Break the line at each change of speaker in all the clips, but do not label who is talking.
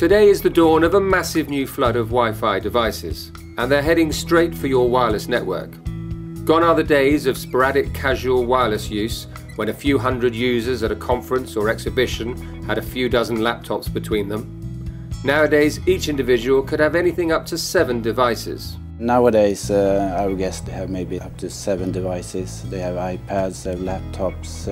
Today is the dawn of a massive new flood of Wi-Fi devices, and they're heading straight for your wireless network. Gone are the days of sporadic casual wireless use, when a few hundred users at a conference or exhibition had a few dozen laptops between them. Nowadays, each individual could have anything up to 7 devices.
Nowadays, I would guess they have maybe up to 7 devices. They have iPads, they have laptops,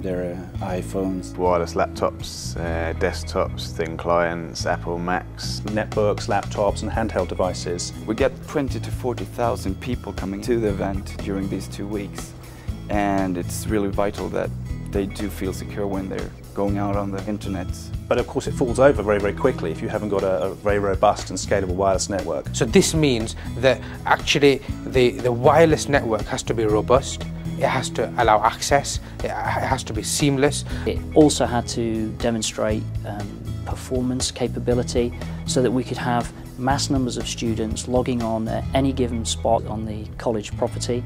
their iPhones.
Wireless laptops, desktops, thin clients, Apple Macs.
Netbooks, laptops and handheld devices.
We get 20 to 40,000 people coming to the event during these 2 weeks. And it's really vital that they do feel secure when they're going out on the internet.
But of course it falls over very, very quickly if you haven't got a very robust and scalable wireless network.
So this means that actually the wireless network has to be robust, it has to allow access, it has to be seamless.
It also had to demonstrate performance capability so that we could have mass numbers of students logging on at any given spot on the college property.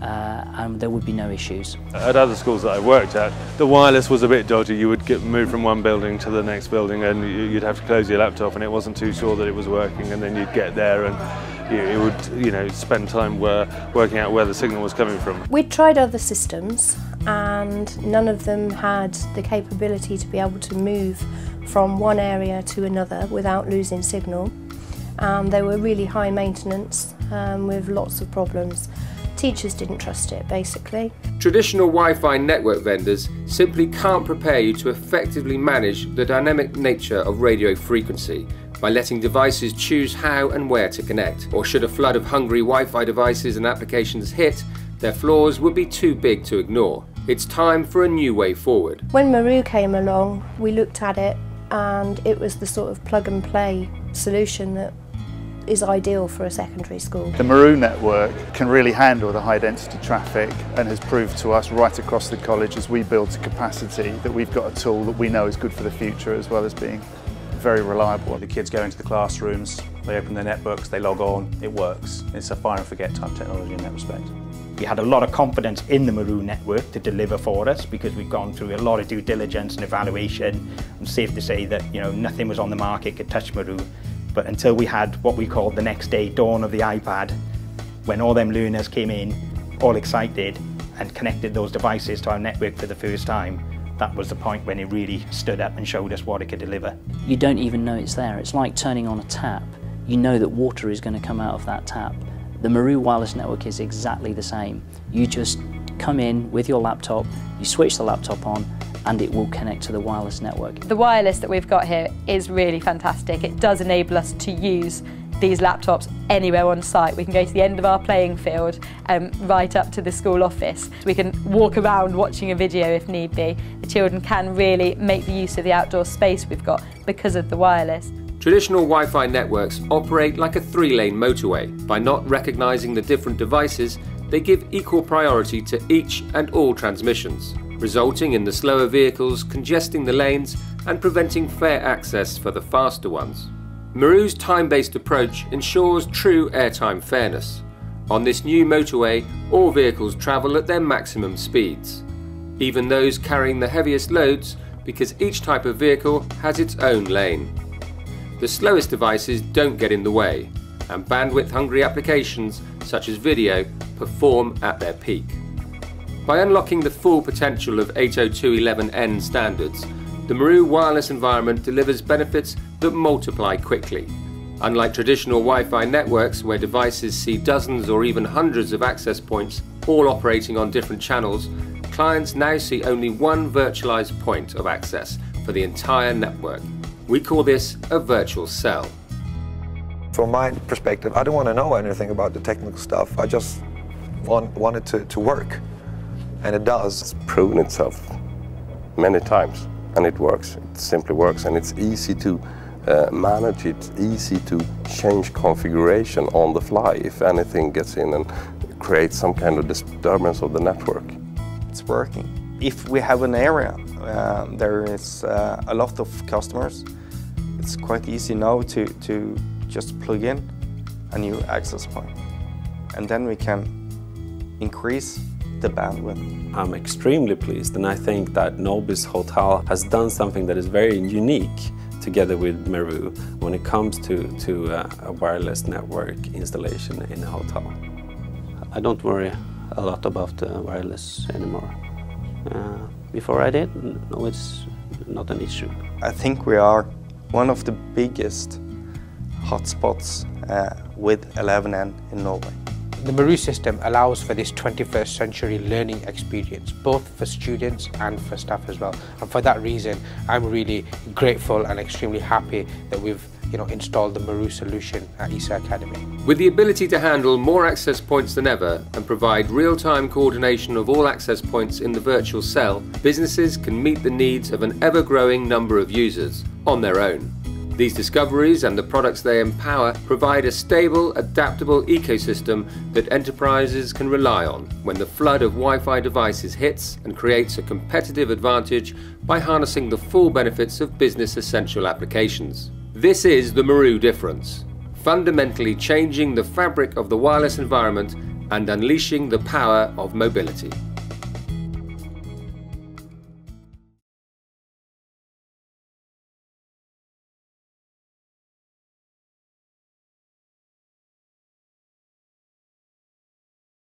And there would be no issues.
At other schools that I worked at, the wireless was a bit dodgy. You would get moved from one building to the next building and you'd have to close your laptop and it wasn't too sure that it was working, and then you'd get there and it would, spend time working out where the signal was coming from.
We'd tried other systems and none of them had the capability to be able to move from one area to another without losing signal. They were really high maintenance with lots of problems. Teachers didn't trust it, basically.
Traditional Wi-Fi network vendors simply can't prepare you to effectively manage the dynamic nature of radio frequency by letting devices choose how and where to connect. Or should a flood of hungry Wi-Fi devices and applications hit, their flaws would be too big to ignore. It's time for a new way forward.
When Meru came along, we looked at it and it was the sort of plug and play solution that is ideal for a secondary school.
The Meru network can really handle the high density traffic and has proved to us right across the college as we build to capacity that we've got a tool that we know is good for the future as well as being very reliable.
The kids go into the classrooms, they open their netbooks, they log on, it works. It's a fire and forget type technology in that respect.
We had a lot of confidence in the Meru network to deliver for us because we've gone through a lot of due diligence and evaluation. I'm safe to say that nothing was on the market could touch Meru. But until we had what we called the next day dawn of the iPad, when all them learners came in, all excited, and connected those devices to our network for the first time, that was the point when it really stood up and showed us what it could deliver.
You don't even know it's there. It's like turning on a tap. You know that water is going to come out of that tap. The Meru wireless network is exactly the same. You just come in with your laptop, you switch the laptop on, and it will connect to the wireless network.
The wireless that we've got here is really fantastic. It does enable us to use these laptops anywhere on site. We can go to the end of our playing field, right up to the school office. We can walk around watching a video if need be. The children can really make the use of the outdoor space we've got because of the wireless.
Traditional Wi-Fi networks operate like a 3-lane motorway. By not recognising the different devices, they give equal priority to each and all transmissions, resulting in the slower vehicles congesting the lanes and preventing fair access for the faster ones. Meru's time-based approach ensures true airtime fairness. On this new motorway, all vehicles travel at their maximum speeds, even those carrying the heaviest loads, because each type of vehicle has its own lane. The slowest devices don't get in the way, and bandwidth-hungry applications such as video perform at their peak. By unlocking the full potential of 802.11n standards, the Meru wireless environment delivers benefits that multiply quickly. Unlike traditional Wi-Fi networks where devices see dozens or even hundreds of access points all operating on different channels, clients now see only one virtualized point of access for the entire network. We call this a virtual cell.
From my perspective, I don't want to know anything about the technical stuff. I just want it to work. And it does.
It's proven itself many times, and it works. It simply works, and it's easy to manage. It's easy to change configuration on the fly if anything gets in and creates some kind of disturbance of the network.
It's working. If we have an area there is a lot of customers, it's quite easy now to just plug in a new access point, and then we can increase the bandwidth.
I'm extremely pleased, and I think that Nobis Hotel has done something that is very unique together with Meru when it comes to a wireless network installation in a hotel. I don't worry a lot about wireless anymore. Before I did, no, it's not an issue.
I think we are one of the biggest hotspots with 11N in Norway.
The Meru system allows for this 21st century learning experience, both for students and for staff as well. And for that reason, I'm really grateful and extremely happy that we've installed the Meru solution at ISA Academy.
With the ability to handle more access points than ever and provide real-time coordination of all access points in the virtual cell, businesses can meet the needs of an ever-growing number of users on their own. These discoveries and the products they empower provide a stable, adaptable ecosystem that enterprises can rely on when the flood of Wi-Fi devices hits, and creates a competitive advantage by harnessing the full benefits of business essential applications. This is the Meru difference, fundamentally changing the fabric of the wireless environment and unleashing the power of mobility.